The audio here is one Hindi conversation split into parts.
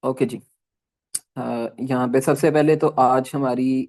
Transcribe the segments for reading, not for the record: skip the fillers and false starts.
ओके जी। यहाँ पे सबसे पहले तो आज हमारी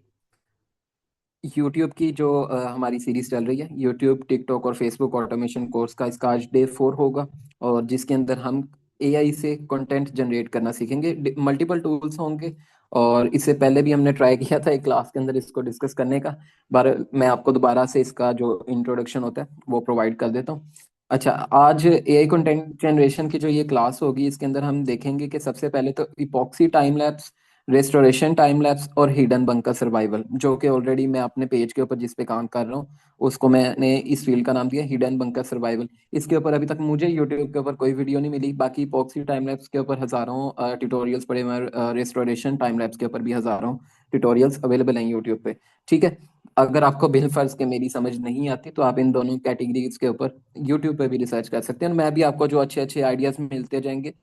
यूट्यूब की जो हमारी सीरीज चल रही है, यूट्यूब टिकटॉक और फेसबुक ऑटोमेशन कोर्स का, इसका आज डे 4 होगा। और जिसके अंदर हम एआई से कंटेंट जनरेट करना सीखेंगे। मल्टीपल टूल्स होंगे। और इससे पहले भी हमने ट्राई किया था एक क्लास के अंदर इसको डिस्कस करने का। बार मैं आपको दोबारा से इसका जो इंट्रोडक्शन होता है वो प्रोवाइड कर देता हूँ। अच्छा, आज एआई कंटेंट जनरेशन की जो ये क्लास होगी, इसके अंदर हम देखेंगे कि सबसे पहले तो epoxy time lapse, restoration time lapse और हिडन बंकर सर्वाइवल, जो कि ऑलरेडी मैं अपने पेज के ऊपर जिस पे काम कर रहा हूँ उसको मैंने इस फील्ड का नाम दिया हिडन बंकर सर्वाइवल। इसके ऊपर अभी तक मुझे यूट्यूब के ऊपर कोई वीडियो नहीं मिली। बाकी इपॉक्सी टाइम लैप्स के ऊपर हजारों ट्यूटोरियल्स पड़े हुए हैं। रेस्टोरेशन टाइम लैप्स के ऊपर भी हजारों ट्यूटोरियल्स अवेलेबल हैं यूट्यूब पे। ठीक है। अगर आपको बिल फर्ज के मेरी समझ नहीं आती तो आप इन दोनों कैटेगरीज के ऊपर यूट्यूब पे भी रिसर्च कर सकते हैं, और मैं भी आपको जो अच्छे अच्छे आइडियाज मिलते जाएंगे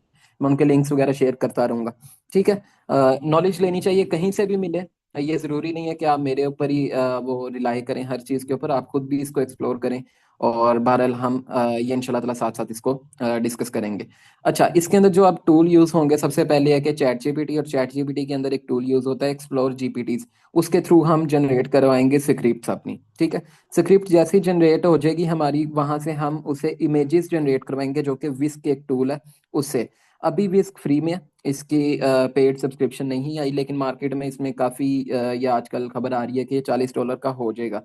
मैं उनके लिंक्स वगैरह शेयर करता रहूंगा। ठीक है। नॉलेज लेनी चाहिए कहीं से भी मिले। ये जरूरी नहीं है कि आप मेरे ऊपर ही वो रिलाई करें हर चीज के ऊपर, आप खुद भी इसको एक्सप्लोर करें। और बहरहाल हम ये इंशाल्लाह ताला साथ साथ इसको डिस्कस करेंगे। अच्छा, इसके अंदर जो अब टूल यूज होंगे, सबसे पहले है कि चैट जीपीटी, और चैट जीपीटी के अंदर एक टूल यूज होता है एक्सप्लोर जीपीटी। उसके थ्रू हम जनरेट करवाएंगे स्क्रिप्ट अपनी। ठीक है। स्क्रिप्ट जैसी जनरेट हो जाएगी हमारी, वहां से हम उसे इमेजेस जनरेट करवाएंगे, जो कि विस्क एक टूल है उससे। अभी विस्क फ्री में है, इसकी पेड सब्सक्रिप्शन नहीं आई, लेकिन मार्केट में इसमें काफ़ी ये आजकल खबर आ रही है कि ये $40 का हो जाएगा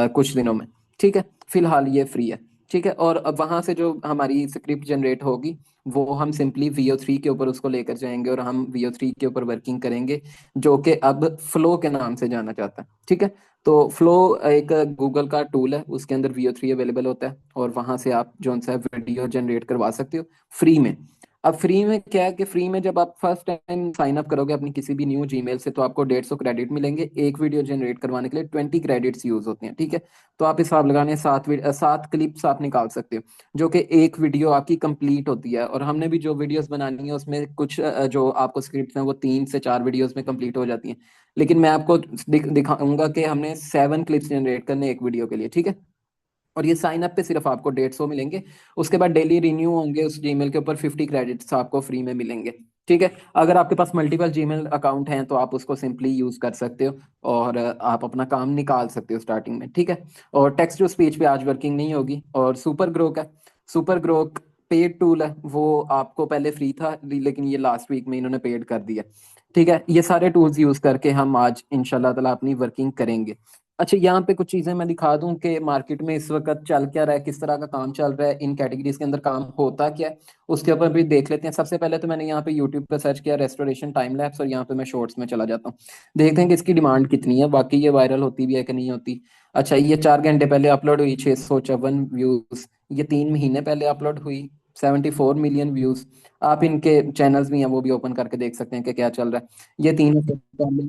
कुछ दिनों में। ठीक है। फिलहाल ये फ्री है। ठीक है। और अब वहाँ से जो हमारी स्क्रिप्ट जनरेट होगी वो हम सिंपली VO3 के ऊपर उसको लेकर जाएंगे, और हम VO3 के ऊपर वर्किंग करेंगे, जो कि अब फ्लो के नाम से जाना जाता है। ठीक है। तो फ्लो एक गूगल का टूल है, उसके अंदर VO3 अवेलेबल होता है, और वहाँ से आप जो सा वीडियो जनरेट करवा सकते हो फ्री में। अब फ्री में क्या है कि फ्री में जब आप फर्स्ट टाइम साइन अप करोगे अपनी किसी भी न्यू जीमेल से, तो आपको 150 क्रेडिट मिलेंगे। एक वीडियो जनरेट करवाने के लिए 20 क्रेडिट्स यूज होते हैं। ठीक है। तो आप हिसाब लगाने 7 क्लिप्स आप निकाल सकते हो, जो कि एक वीडियो आपकी कंप्लीट होती है। और हमने भी जो वीडियोस बनानी है उसमें कुछ जो आपको स्क्रिप्ट हैं वो 3 से 4 वीडियोस में कंप्लीट हो जाती हैं। लेकिन मैं आपको दिखाऊंगा कि हमने 7 क्लिप्स जनरेट करने एक वीडियो के लिए। ठीक है। और ये साइन अप पे सिर्फ आपको 150 मिलेंगे। उसके बाद डेली रिन्यू होंगे उस जीमेल के ऊपर, 50 क्रेडिट्स आपको फ्री में मिलेंगे। ठीक है। अगर आपके पास मल्टीपल जीमेल अकाउंट हैं तो आप उसको सिंपली यूज कर सकते हो, और आप अपना काम निकाल सकते हो स्टार्टिंग में। ठीक है। और टेक्स्ट टू स्पीच पे आज वर्किंग नहीं होगी। और सुपर ग्रोक है, सुपर ग्रोक पेड टूल है। वो आपको पहले फ्री था, लेकिन ये लास्ट वीक में इन्होंने पेड कर दिया। ठीक है। ये सारे टूल्स यूज करके हम आज इंशाल्लाह ताला अपनी वर्किंग करेंगे। अच्छा, यहाँ पे कुछ चीजें मैं दिखा दूं कि मार्केट में इस वक्त चल क्या रहा है, किस तरह का काम चल रहा है, इन कैटेगरीज के अंदर काम होता क्या है, उसके ऊपर भी देख लेते हैं। सबसे पहले तो मैंने यहाँ पे यूट्यूब पे सर्च किया रेस्टोरेशन टाइम लैप्स, और यहाँ पे मैं शॉर्ट्स में चला जाता हूँ। देखते हैं कि इसकी डिमांड कितनी है, बाकी ये वायरल होती भी है कि नहीं होती। अच्छा, ये 4 घंटे पहले अपलोड हुई, 654 व्यूज। ये 3 महीने पहले अपलोड हुई, 74 मिलियन व्यूज। आप इनके चैनल्स भी हैं वो भी ओपन करके देख सकते हैं कि क्या चल रहा है। ये 3 हफ्ते पहले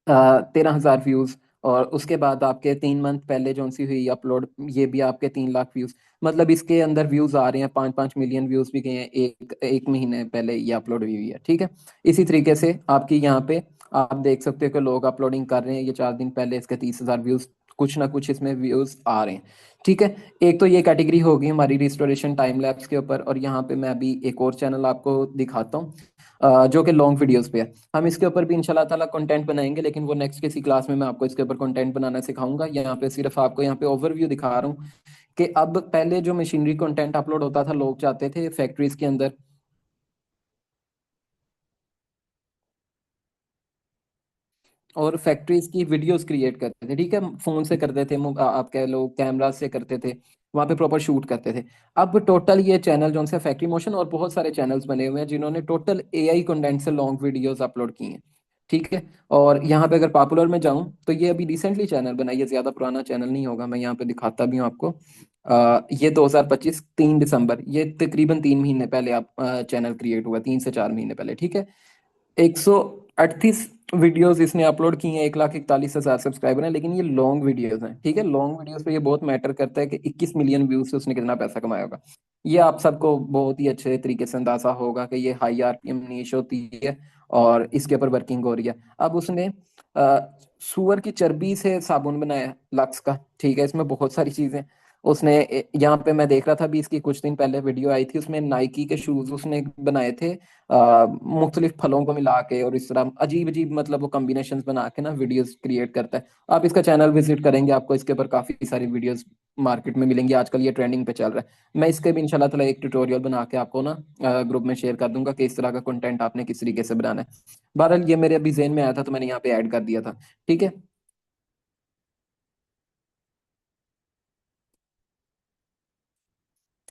13,000 व्यूज। और उसके बाद आपके 3 मंथ पहले जो सी हुई अपलोड, ये भी आपके 3 लाख व्यूज। मतलब इसके अंदर व्यूज आ रहे हैं, 5-5 मिलियन व्यूज भी गए हैं एक एक महीने पहले ये अपलोड हुई हुई है। ठीक है। इसी तरीके से आपकी यहाँ पे आप देख सकते हो कि लोग अपलोडिंग कर रहे हैं, ये 4 दिन पहले इसके 30,000 व्यूज, कुछ ना कुछ इसमें व्यूज आ रहे हैं। ठीक है। एक तो ये कैटेगरी होगी हमारी रिस्टोरेशन टाइम लैप्स के ऊपर, और यहाँ पे मैं अभी एक और चैनल आपको दिखाता हूँ जो कि लॉन्ग वीडियोस पे है। हम इसके ऊपर भी इंशाल्लाह ताला कंटेंट बनाएंगे, लेकिन वो नेक्स्ट किसी क्लास में मैं आपको इसके ऊपर कंटेंट बनाना सिखाऊंगा। यहाँ पे सिर्फ आपको यहाँ पे ओवरव्यू दिखा रहा हूँ कि अब पहले जो मशीनरी कंटेंट अपलोड होता था, लोग चाहते थे फैक्ट्रीज के अंदर और फैक्ट्रीज की वीडियोस क्रिएट करते थे। ठीक है। फोन से करते थे, आप कह लो कैमरा से करते थे, वहां पे प्रॉपर शूट करते थे। अब टोटल ये चैनल जो से फैक्ट्री मोशन और बहुत सारे चैनल्स बने हुए हैं जिन्होंने टोटल एआई कंटेंट से लॉन्ग वीडियोस अपलोड की हैं। ठीक है। और यहाँ पे अगर पॉपुलर में जाऊं तो ये अभी रिसेंटली चैनल बना, ये ज्यादा पुराना चैनल नहीं होगा, मैं यहाँ पे दिखाता भी हूँ आपको। ये 2025 3 दिसंबर, ये तकरीबन 3 महीने पहले आप चैनल क्रिएट हुआ, 3 से 4 महीने पहले। ठीक है। 138 वीडियोस इसने अपलोड की हैं, 1,41,000 सब्सक्राइबर हैं, लेकिन ये लॉन्ग वीडियोस हैं। ठीक है। लॉन्ग वीडियोस पे ये बहुत मैटर करता है कि 21 मिलियन व्यूज से उसने कितना पैसा कमाया होगा। ये आप सबको बहुत ही अच्छे तरीके से अंदाजा होगा कि ये हाई आरपीएम नीश होती है, और इसके ऊपर वर्किंग हो रही है। अब उसने सुअर की चर्बी से साबुन बनाया लक्स का। ठीक है। इसमें बहुत सारी चीजें, उसने यहाँ पे मैं देख रहा था अभी, इसकी कुछ दिन पहले वीडियो आई थी, उसमें नाइकी के शूज उसने बनाए थे मुख्तलिफ फलों को मिला के, और इस तरह अजीब अजीब मतलब वो कॉम्बिनेशंस बना के ना वीडियोस क्रिएट करता है। आप इसका चैनल विजिट करेंगे, आपको इसके ऊपर काफी सारी वीडियोस मार्केट में मिलेंगी, आजकल ये ट्रेंडिंग पे चल रहा है। मैं इसके भी इंशाल्लाह ताला एक ट्यूटोरियल बना के आपको ना ग्रुप में शेयर कर दूंगा कि इस तरह का कंटेंट आपने किस तरीके से बनाना है। बहरहाल ये मेरे अभी जेहन में आया था तो मैंने यहाँ पे ऐड कर दिया था। ठीक है।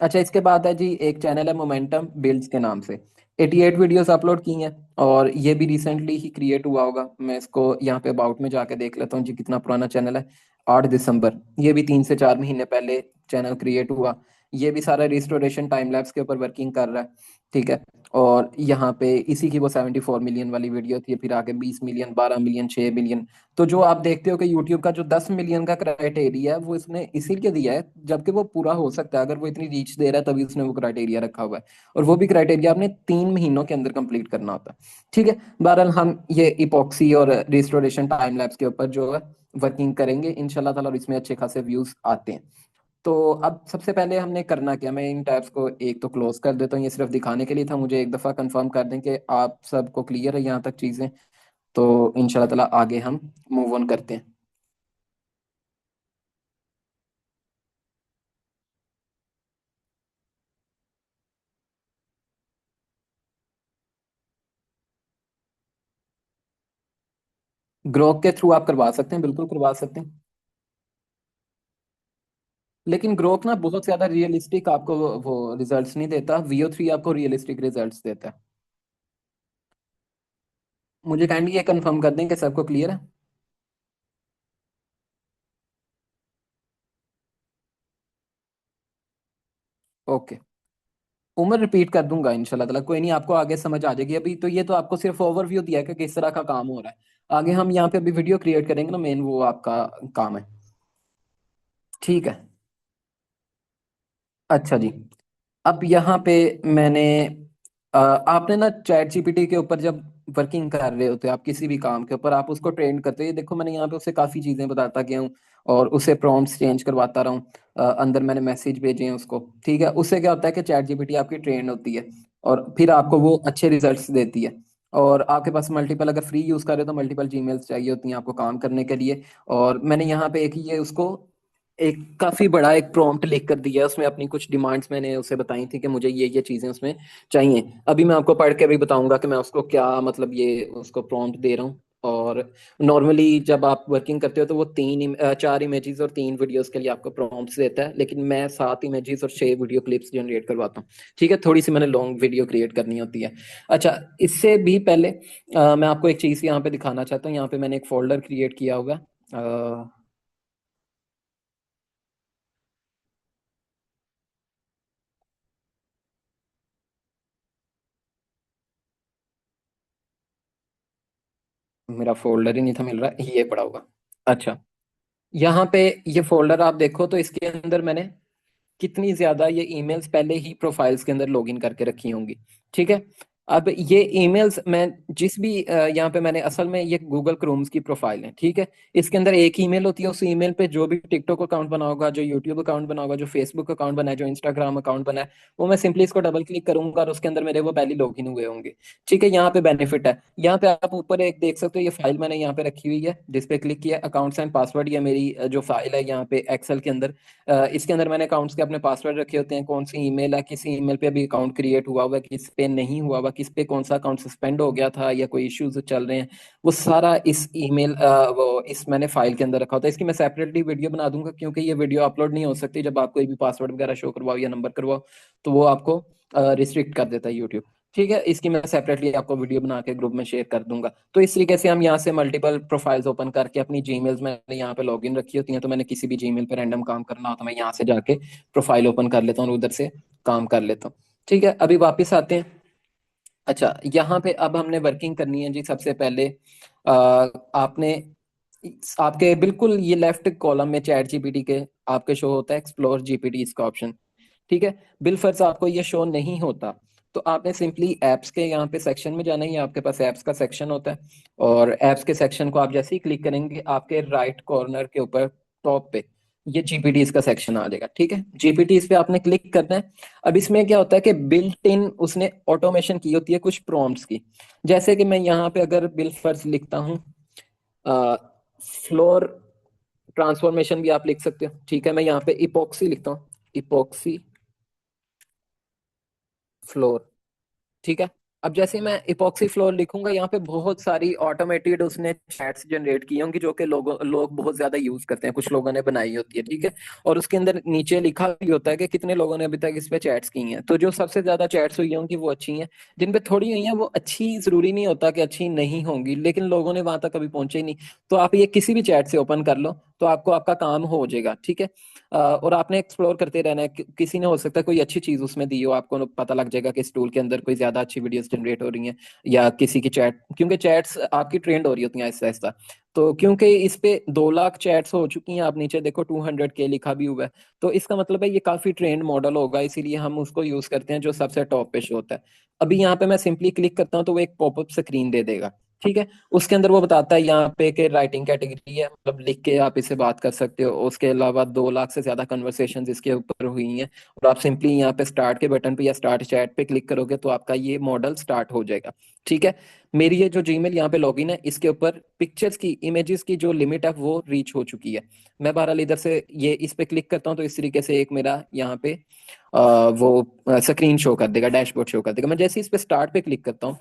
अच्छा, इसके बाद है जी एक चैनल है मोमेंटम बिल्ड्स के नाम से। 88 वीडियोस अपलोड की हैं, और ये भी रिसेंटली ही क्रिएट हुआ होगा। मैं इसको यहाँ पे अबाउट में जाके देख लेता हूँ जी कितना पुराना चैनल है। 8 दिसंबर, ये भी 3 से 4 महीने पहले चैनल क्रिएट हुआ। ये भी सारा रिस्टोरेशन टाइम लैप्स के ऊपर वर्किंग कर रहा है। ठीक है। और यहाँ पे इसी की वो 74 मिलियन वाली वीडियो थी, फिर आगे 20 मिलियन, 12 मिलियन, 6 मिलियन। तो जो आप देखते हो कि यूट्यूब का जो 10 मिलियन का क्राइटेरिया है, वो इसने इसीलिए दिया है, जबकि वो पूरा हो सकता है, अगर वो इतनी रीच दे रहा है तभी उसने वो क्राइटेरिया रखा हुआ है। और वो भी क्राइटेरिया आपने 3 महीनों के अंदर कंप्लीट करना होता है। ठीक है। बहरहाल हम ये इपॉक्सी और रिस्टोरेशन टाइम लैप्स के ऊपर जो है वर्किंग करेंगे इंशाल्लाह ताला, और इसमें अच्छे खासे व्यूज आते हैं। तो अब सबसे पहले हमने करना क्या, मैं इन टैब्स को एक तो क्लोज कर देता हूँ, ये सिर्फ दिखाने के लिए था, मुझे एक दफा कंफर्म कर दें कि आप सबको क्लियर है यहाँ तक चीजें। तो इंशाल्लाह ताला आगे हम मूव ऑन करते हैं। ग्रोक के थ्रू आप करवा सकते हैं, बिल्कुल करवा सकते हैं। लेकिन ग्रोक ना बहुत ज्यादा रियलिस्टिक आपको वो रिजल्ट्स नहीं देता, VO3 आपको रियलिस्टिक रिजल्ट्स देता है। मुझे काइंडली ये कंफर्म कर दें कि सबको क्लियर है। ओके। उम्र रिपीट कर दूंगा इंशाल्लाह ताला, कोई नहीं, आपको आगे समझ आ जाएगी। अभी तो ये तो आपको सिर्फ ओवरव्यू दिया है कि किस तरह का काम हो रहा है। आगे हम यहाँ पे अभी वीडियो क्रिएट करेंगे ना, मेन वो आपका काम है। ठीक है। अच्छा जी। अब यहाँ पे मैंने आपने ना चैट जीपीटी के ऊपर जब वर्किंग कर रहे होते हो आप किसी भी काम के ऊपर, आप उसको ट्रेन करते हो, ये देखो मैंने यहाँ पे उसे काफी चीजें बताता गया हूँ, और उसे प्रॉम्प्ट्स चेंज करवाता रहा हूँ। अंदर मैंने मैसेज भेजे हैं उसको। ठीक है। उससे क्या होता है कि चैट जीपीटी आपकी ट्रेन होती है, और फिर आपको वो अच्छे रिजल्ट्स देती है। और आपके पास मल्टीपल, अगर फ्री यूज कर रहे हो तो मल्टीपल जीमेल्स चाहिए होती हैं आपको काम करने के लिए। और मैंने यहाँ पे एक ये उसको एक काफी बड़ा एक प्रॉम्प्ट लिख कर दिया है, उसमें अपनी कुछ डिमांड्स मैंने उसे बताई थी कि मुझे ये चीजें उसमें चाहिए। अभी मैं आपको पढ़ के भी बताऊंगा कि मैं उसको क्या मतलब ये उसको प्रॉम्प्ट दे रहा हूँ। और नॉर्मली जब आप वर्किंग करते हो तो वो 4 इमेजेस और 3 वीडियोस के लिए आपको प्रॉम्प्ट्स देता है, लेकिन मैं 7 इमेजेस और 6 वीडियो क्लिप्स जनरेट करवाता हूँ। ठीक है। थोड़ी सी मैंने लॉन्ग वीडियो क्रिएट करनी होती है। अच्छा, इससे भी पहले मैं आपको एक चीज यहाँ पे दिखाना चाहता हूँ। यहाँ पे मैंने एक फोल्डर क्रिएट किया हुआ है। मेरा फोल्डर ही नहीं था मिल रहा, ये पड़ा होगा। अच्छा, यहाँ पे ये फोल्डर आप देखो तो इसके अंदर मैंने कितनी ज्यादा ये ईमेल्स पहले ही प्रोफाइल्स के अंदर लॉगिन करके रखी होंगी। ठीक है। अब ये ईमेल्स मैं जिस भी यहाँ पे मैंने असल में ये गूगल क्रोम्स की प्रोफाइल है। ठीक है। इसके अंदर एक ईमेल होती है, उस ईमेल पे जो भी टिकटॉक अकाउंट बना होगा, जो यूट्यूब अकाउंट बना होगा, जो फेसबुक अकाउंट बना है, जो इंस्टाग्राम अकाउंट बना है, वो मैं सिंपली इसको डबल क्लिक करूंगा और उसके अंदर मेरे वो पहले लॉगिन हुए होंगे। ठीक है। यहाँ पे बेनिफिट है, यहाँ पे आप ऊपर एक देख सकते हो, ये फाइल मैंने यहाँ पे रखी हुई है जिस पे क्लिक किया, अकाउंट्स एंड पासवर्ड। ये मेरी जो फाइल है यहाँ पे एक्सेल के अंदर। इसके अंदर मैंने अकाउंट्स के अपने पासवर्ड रखे होते हैं, कौन सी ईमेल है, किस ईमेल पे अभी अकाउंट क्रिएट हुआ हुआ है, किस पे नहीं हुआ हुआ, किस पे कौन सा अकाउंट सस्पेंड हो गया था या कोई इश्यूज चल रहे हैं, वो सारा इस ईमेल वो इस मैंने फाइल के अंदर रखा होता है। इसकी मैं सेपरेटली वीडियो बना दूंगा, क्योंकि ये वीडियो अपलोड नहीं हो सकती जब आप कोई भी पासवर्ड वगैरह शो करवाओ या नंबर करवाओ, तो वो आपको रिस्ट्रिक्ट कर देता है यूट्यूब। ठीक है। इसकी मैं सेपरेटली आपको वीडियो बना के ग्रुप में शेयर कर दूंगा। तो इस तरीके से हम यहाँ से मल्टीपल प्रोफाइल्स ओपन करके अपनी जीमेल्स मैंने यहाँ पे लॉगिन रखी होती हैं, तो मैंने किसी भी जीमेल पे रैंडम काम करना हो तो मैं यहाँ से जाके प्रोफाइल ओपन कर लेता हूँ और उधर से काम कर लेता हूँ। ठीक है। अभी वापस आते हैं। अच्छा, यहाँ पे अब हमने वर्किंग करनी है जी। सबसे पहले आपने आपके बिल्कुल ये लेफ्ट कॉलम में चैट जीपीटी के आपके शो होता है एक्सप्लोर जीपीटी इसका ऑप्शन। ठीक है। बिलफर्ज आपको ये शो नहीं होता, तो आपने सिंपली एप्स के यहाँ पे सेक्शन में जाना है, ये आपके पास एप्स का सेक्शन होता है। और एप्स के सेक्शन को आप जैसे ही क्लिक करेंगे, आपके राइट कॉर्नर के ऊपर टॉप पे ये जीपीटीज का सेक्शन आ जाएगा। ठीक है, जीपीटीज पे आपने क्लिक करना है। अब इसमें क्या होता है कि बिल्ट इन उसने ऑटोमेशन की होती है कुछ प्रॉम्प्ट्स की। जैसे कि मैं यहाँ पे अगर बिल फर्ज लिखता हूँ, फ्लोर ट्रांसफॉर्मेशन भी आप लिख सकते हो। ठीक है, मैं यहाँ पे इपॉक्सी लिखता हूँ, इपॉक्सी फ्लोर। ठीक है, अब जैसे मैं इपॉक्सी फ्लोर लिखूंगा, यहाँ पे बहुत सारी ऑटोमेटेड उसने चैट्स जनरेट की होंगी जो कि लोग बहुत ज्यादा यूज करते हैं, कुछ लोगों ने बनाई होती है। ठीक है, और उसके अंदर नीचे लिखा भी होता है कि कितने लोगों ने अभी तक इस पे चैट्स की हैं। तो जो सबसे ज्यादा चैट्स हुई होंगी वो अच्छी हैं, जिन पे थोड़ी हुई हैं वो अच्छी जरूरी नहीं होता कि अच्छी नहीं होंगी, लेकिन लोगों ने वहां तक कभी पहुंचे ही नहीं। तो आप ये किसी भी चैट से ओपन कर लो तो आपको आपका काम हो जाएगा। ठीक है, और आपने एक्सप्लोर करते रहना है। किसी ने हो सकता है कोई अच्छी चीज उसमें दी हो, आपको पता लग जाएगा कि इस टूल के अंदर कोई ज्यादा अच्छी वीडियोस जनरेट हो रही हैं, या किसी की चैट, क्योंकि चैट्स आपकी ट्रेंड हो रही होती हैं आहिस्ता आहिस्ता। तो क्योंकि इस पे 2 लाख चैट्स हो चुकी हैं, आप नीचे देखो 200K लिखा भी हुआ है, तो इसका मतलब है ये काफी ट्रेंड मॉडल होगा, इसीलिए हम उसको यूज करते हैं जो सबसे टॉप पे शो होता है। अभी यहाँ पे मैं सिंपली क्लिक करता हूँ तो वो एक पॉपअप स्क्रीन दे देगा। ठीक है, उसके अंदर वो बताता है यहाँ पे कि राइटिंग कैटेगरी है, मतलब लिख के आप इससे बात कर सकते हो। उसके अलावा 2 लाख से ज्यादा कन्वर्सेशन इसके ऊपर हुई हैं, और आप सिंपली यहाँ पे स्टार्ट के बटन पे या स्टार्ट चैट पे क्लिक करोगे तो आपका ये मॉडल स्टार्ट हो जाएगा। ठीक है, मेरी ये जो जीमेल यहाँ पे लॉगिन है, इसके ऊपर पिक्चर्स की, इमेजेस की जो लिमिट है वो रीच हो चुकी है। मैं बहरहाल इधर से ये इस पे क्लिक करता हूँ तो इस तरीके से एक मेरा यहाँ पे वो स्क्रीन शो कर देगा, डैशबोर्ड शो कर देगा। मैं जैसे ही इस पे स्टार्ट पे क्लिक करता हूँ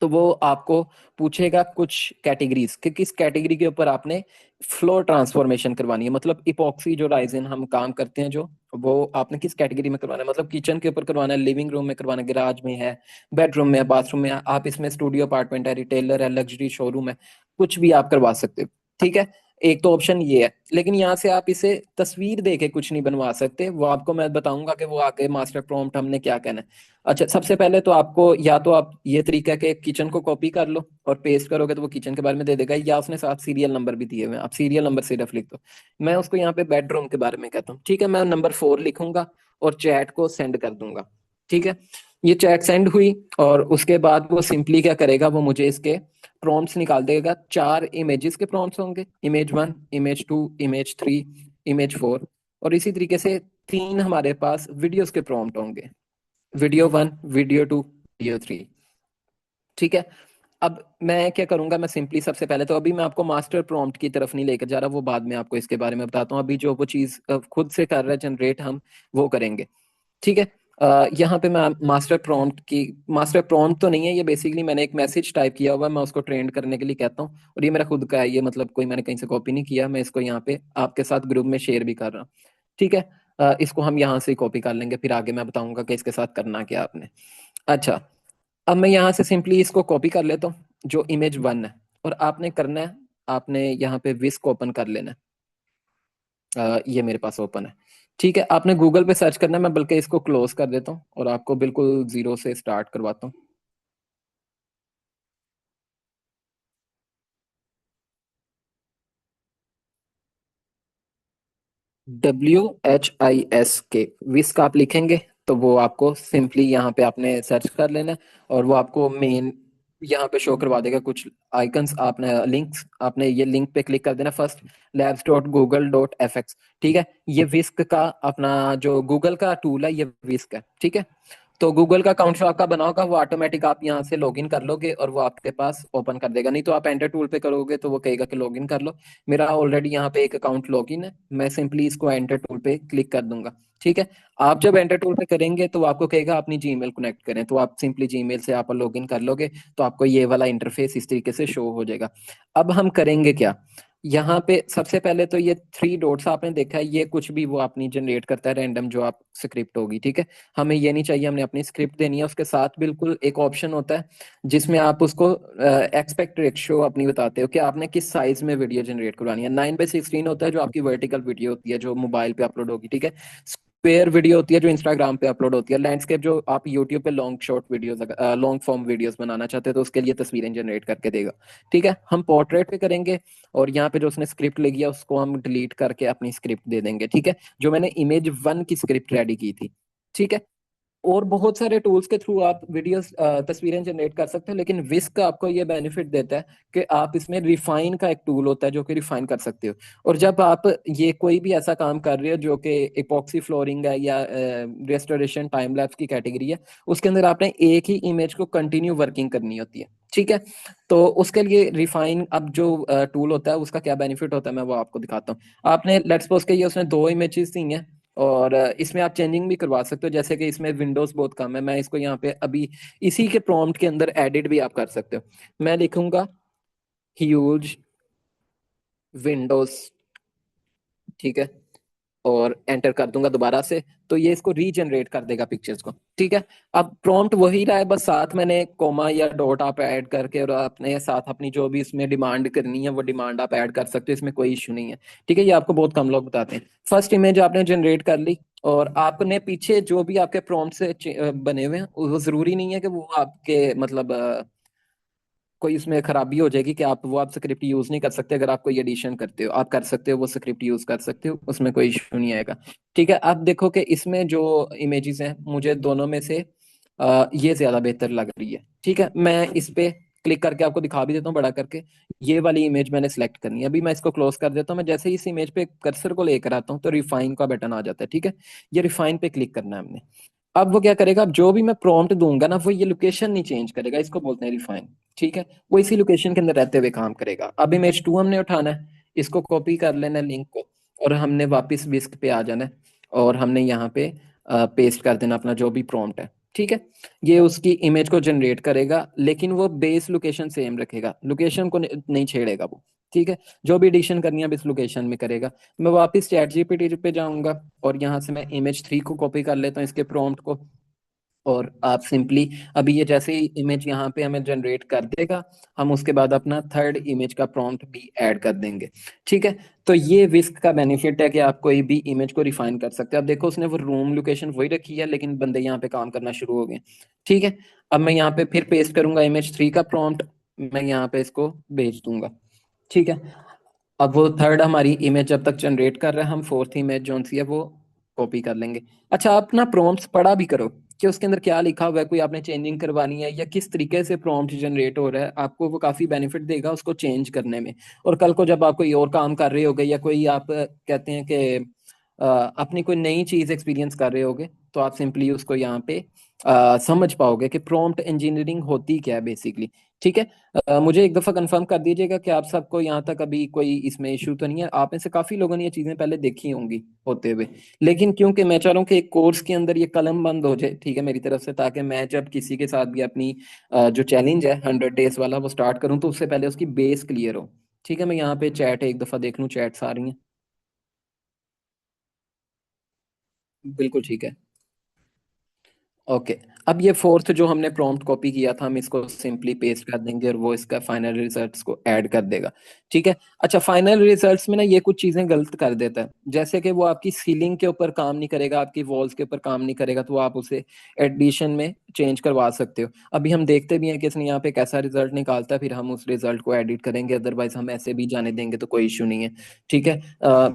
तो वो आपको पूछेगा कुछ कैटेगरीज कि किस कैटेगरी के ऊपर आपने फ्लोर ट्रांसफॉर्मेशन करवानी है, मतलब इपॉक्सी जो राइजिन हम काम करते हैं जो, वो आपने किस कैटेगरी में करवाना है, मतलब किचन के ऊपर करवाना है, लिविंग रूम में करवाना है, गैराज में है, बेडरूम में है, बाथरूम में है, आप इसमें स्टूडियो अपार्टमेंट है, रिटेलर है, लग्जरी शोरूम है, कुछ भी आप करवा सकते हो। ठीक है, एक तो ऑप्शन ये है, लेकिन यहाँ से आप इसे तस्वीर दे के कुछ नहीं बनवा सकते, वो आपको मैं बताऊंगा कि वो आके मास्टर प्रॉम्प्ट हमने क्या कहना है। अच्छा, सबसे पहले तो आपको, या तो आप ये तरीका है कि किचन को कॉपी कर लो और पेस्ट करोगे तो वो किचन के बारे में दे देगा, या उसने साथ सीरियल नंबर भी दिए हुए हैं, आप सीरियल नंबर सिर्फ लिख दो। मैं उसको यहाँ पे बेडरूम के बारे में कहता हूँ। ठीक है, मैं नंबर 4 लिखूंगा और चैट को सेंड कर दूंगा। ठीक है, ये चैट सेंड हुई, और उसके बाद वो सिंपली क्या करेगा, वो मुझे इसके प्रॉम्प्ट्स निकाल देगा। 4 इमेजेस के प्रॉम्प्ट्स होंगे, इमेज 1, इमेज 2, इमेज 3, इमेज 4, और इसी तरीके से 3 हमारे पास वीडियोस के प्रॉम्प्ट होंगे, वीडियो 1, वीडियो 2, वीडियो 3। ठीक है, अब मैं क्या करूंगा, मैं सिंपली सबसे पहले तो अभी मैं आपको मास्टर प्रॉम्प्ट की तरफ नहीं लेकर जा रहा, वो बाद में आपको इसके बारे में बताता हूँ। अभी जो वो चीज खुद से कर रहा है जनरेट, हम वो करेंगे। ठीक है, यहाँ पे मैं मास्टर प्रॉम्प्ट तो नहीं है ये, बेसिकली मैंने एक मैसेज टाइप किया हुआ है, मैं उसको ट्रेंड करने के लिए कहता हूँ, और ये मेरा खुद का है, ये मतलब कोई मैंने कहीं से कॉपी नहीं किया, मैं इसको यहाँ पे आपके साथ ग्रुप में शेयर भी कर रहा हूँ। ठीक है, इसको हम यहाँ से कॉपी कर लेंगे, फिर आगे मैं बताऊंगा कि इसके साथ करना क्या आपने। अच्छा, अब मैं यहाँ से सिंपली इसको कॉपी कर लेता हूँ, जो इमेज 1 है, और आपने करना है, आपने यहाँ पे विस्क ओपन कर लेना है। ये मेरे पास ओपन है। ठीक है, आपने गूगल पे सर्च करना है, मैं बल्कि इसको क्लोज कर देता हूँ और आपको बिल्कुल जीरो से स्टार्ट करवाता हूँ। WHISK, विस्क आप लिखेंगे तो वो आपको सिंपली यहाँ पे आपने सर्च कर लेना है, और वो आपको मेन यहाँ पे शो करवा देगा कुछ आइकन्स, आपने लिंक्स, आपने ये लिंक पे क्लिक कर देना, फर्स्ट labs.google.fx। ठीक है, ये विस्क का अपना जो गूगल का टूल है, ये विस्क है। ठीक है, तो गूगल का अकाउंट जो आपका बना होगा वो ऑटोमेटिक आप यहाँ से लॉगिन कर लोगे और वो आपके पास ओपन कर देगा, नहीं तो आप एंटर टूल पे करोगे तो वो कहेगा कि लॉगिन कर लो। मेरा ऑलरेडी यहाँ पे एक अकाउंट लॉगिन है, मैं सिंपली इसको एंटर टूल पे क्लिक कर दूंगा। ठीक है, आप जब एंटर टूल पे करेंगे तो वो आपको कहेगा अपनी जीमेल कनेक्ट करें, तो आप सिंपली जीमेल से आप लॉगिन कर लोगे, तो आपको ये वाला इंटरफेस इस तरीके से शो हो जाएगा। अब हम करेंगे क्या, यहाँ पे सबसे पहले तो ये 3 डॉट्स आपने देखा है, ये कुछ भी वो अपनी जनरेट करता है रैंडम जो आप स्क्रिप्ट होगी। ठीक है, हमें ये नहीं चाहिए, हमने अपनी स्क्रिप्ट देनी है। उसके साथ बिल्कुल एक ऑप्शन होता है जिसमें आप उसको एक्सपेक्ट रेशियो अपनी बताते हो कि आपने किस साइज में वीडियो जनरेट करवानी है। 9:16 होता है जो आपकी वर्टिकल वीडियो होती है जो मोबाइल पे अपलोड होगी। ठीक है, स्क्वायर वीडियो होती है जो इंस्टाग्राम पे अपलोड होती है, लैंडस्केप जो आप यूट्यूब पे long short videos, long form videos बनाना चाहते हैं तो उसके लिए तस्वीरें जनरेट करके देगा। ठीक है, हम पोर्ट्रेट पे करेंगे, और यहाँ पे जो उसने स्क्रिप्ट लिखी है उसको हम डिलीट करके अपनी स्क्रिप्ट दे देंगे। ठीक है, जो मैंने इमेज 1 की स्क्रिप्ट रेडी की थी। ठीक है, और बहुत सारे टूल्स के थ्रू आप वीडियोस तस्वीरें जनरेट कर सकते हो, लेकिन विस्क आपको ये बेनिफिट देता है कि आप इसमें रिफाइन का एक टूल होता है जो कि रिफाइन कर सकते हो। और जब आप ये कोई भी ऐसा काम कर रहे हो जो कि इपॉक्सी फ्लोरिंग है या रेस्टोरेशन टाइम लैप्स की कैटेगरी है, उसके अंदर आपने एक ही इमेज को कंटिन्यू वर्किंग करनी होती है, ठीक है। तो उसके लिए रिफाइन अब जो टूल होता है उसका क्या बेनिफिट होता है मैं वो आपको दिखाता हूँ। आपने लेट्स सपोज के ये उसने दो इमेजेस दी हैं, और इसमें आप चेंजिंग भी करवा सकते हो, जैसे कि इसमें विंडोज बहुत कम है, मैं इसको यहाँ पे अभी इसी के प्रॉम्प्ट के अंदर एडिट भी आप कर सकते हो। मैं लिखूंगा ह्यूज विंडोज, ठीक है, और एंटर कर दूंगा दोबारा से, तो ये इसको रीजनरेट कर देगा पिक्चर्स को, ठीक है। अब प्रॉम्प्ट वही रहा है, बस साथ मैंने कोमा या डॉट आप ऐड करके और अपने साथ अपनी जो भी इसमें डिमांड करनी है वो डिमांड आप ऐड कर सकते हो, इसमें कोई इशू नहीं है, ठीक है। ये आपको बहुत कम लोग बताते हैं। फर्स्ट इमेज आपने जनरेट कर ली, और आपने पीछे जो भी आपके प्रॉम्प्ट से बने हुए हैं वो जरूरी नहीं है कि वो आपके मतलब कोई इसमें खराबी हो जाएगी कि आप स्क्रिप्ट यूज नहीं कर सकते। अगर आप कोई एडिशन करते हो आप कर सकते हो, वो स्क्रिप्ट यूज कर सकते हो, उसमें कोई इशू नहीं आएगा, ठीक है। अब देखो कि इसमें जो इमेजेस हैं मुझे दोनों में से ये ज्यादा बेहतर लग रही है, ठीक है। मैं इस पे क्लिक करके आपको दिखा भी देता हूँ बड़ा करके। ये वाली इमेज मैंने सेलेक्ट करनी है, अभी मैं इसको क्लोज कर देता हूँ। मैं जैसे ही इस इमेज पे कर्सर को लेकर आता हूँ तो रिफाइन का बटन आ जाता है, ठीक है। ये रिफाइन पे क्लिक करना है हमने। अब वो क्या करेगा, अब जो भी मैं प्रॉम्प्ट दूंगा ना वो ये लोकेशन नहीं चेंज करेगा, इसको बोलते हैं रिफाइन, ठीक है। वो इसी लोकेशन के अंदर रहते हुए काम करेगा। अब इमेज 2 हमने उठाना है, इसको कॉपी कर लेना है लिंक को, और हमने वापस विस्क पे आ जाना है, और हमने यहाँ पे पेस्ट कर देना अपना जो भी प्रॉम्प्ट है, ठीक है। ये उसकी इमेज को जनरेट करेगा, लेकिन वो बेस लोकेशन सेम रखेगा, लोकेशन को नहीं छेड़ेगा वो, ठीक है। जो भी एडिशन करनी है अब इस लोकेशन में करेगा। मैं वापस चैट जीपीटी पे जाऊंगा, और यहाँ से मैं इमेज 3 को कॉपी कर लेता हूँ, इसके प्रॉम्प्ट को। और आप सिंपली अभी ये जैसे ही इमेज यहाँ पे हमें जनरेट कर देगा, हम उसके बाद अपना थर्ड इमेज का प्रॉम्प्ट भी ऐड कर देंगे, ठीक है। तो ये विस्क का बेनिफिट है कि आप कोई भी इमेज को रिफाइन कर सकते हैं। अब देखो उसने वो रूम लोकेशन वही रखी है, लेकिन बंदे यहाँ पे काम करना शुरू हो गए, ठीक है। अब मैं यहाँ पे फिर पेस्ट करूंगा इमेज 3 का प्रॉम्प्ट, मैं यहाँ पे इसको भेज दूंगा, ठीक है। अब वो थर्ड हमारी इमेज जब तक जनरेट कर रहा है, हम फोर्थ इमेज जो सी है वो कॉपी कर लेंगे। अच्छा, आप ना प्रॉम्प्ट्स पढ़ा भी करो कि उसके अंदर क्या लिखा हुआ है, कोई आपने चेंजिंग करवानी है या किस तरीके से प्रॉम्प्ट जनरेट हो रहा है, आपको वो काफी बेनिफिट देगा उसको चेंज करने में। और कल को जब आप कोई और काम कर रहे होगे, या कोई आप कहते हैं कि अपनी कोई नई चीज एक्सपीरियंस कर रहे होगे, तो आप सिंपली उसको यहाँ पे समझ पाओगे कि प्रॉम्प्ट इंजीनियरिंग होती क्या है बेसिकली, ठीक है। मुझे एक दफा कंफर्म कर दीजिएगा कि आप सबको यहाँ तक अभी कोई इसमें इशू तो नहीं है। आप में से काफी लोगों ने ये चीजें पहले देखी होंगी होते हुए, लेकिन क्योंकि मैं चाह रहा हूँ कि एक कोर्स के अंदर ये कलम बंद हो जाए, ठीक है, मेरी तरफ से, ताकि मैं जब किसी के साथ भी अपनी जो चैलेंज है 100 डेज वाला वो स्टार्ट करूँ तो उससे पहले उसकी बेस क्लियर हो, ठीक है। मैं यहाँ पे चैट एक दफा देख लूँ, चैट्स आ रही हैं, बिल्कुल ठीक है। ओके। अब ये फोर्थ जो हमने प्रॉम्प्ट कॉपी किया था, हम इसको सिंपली पेस्ट कर देंगे और वो इसका फाइनल रिजल्ट्स को ऐड कर देगा, ठीक है। अच्छा, फाइनल रिजल्ट्स में ना ये कुछ चीजें गलत कर देता है, जैसे कि वो आपकी सीलिंग के ऊपर काम नहीं करेगा, आपकी वॉल्स के ऊपर काम नहीं करेगा, तो आप उसे एडिशन में चेंज करवा सकते हो। अभी हम देखते भी हैं कि इसने यहाँ पे कैसा रिजल्ट निकालता है, फिर हम उस रिजल्ट को एडिट करेंगे, अदरवाइज हम ऐसे भी जाने देंगे तो कोई इशू नहीं है, ठीक है।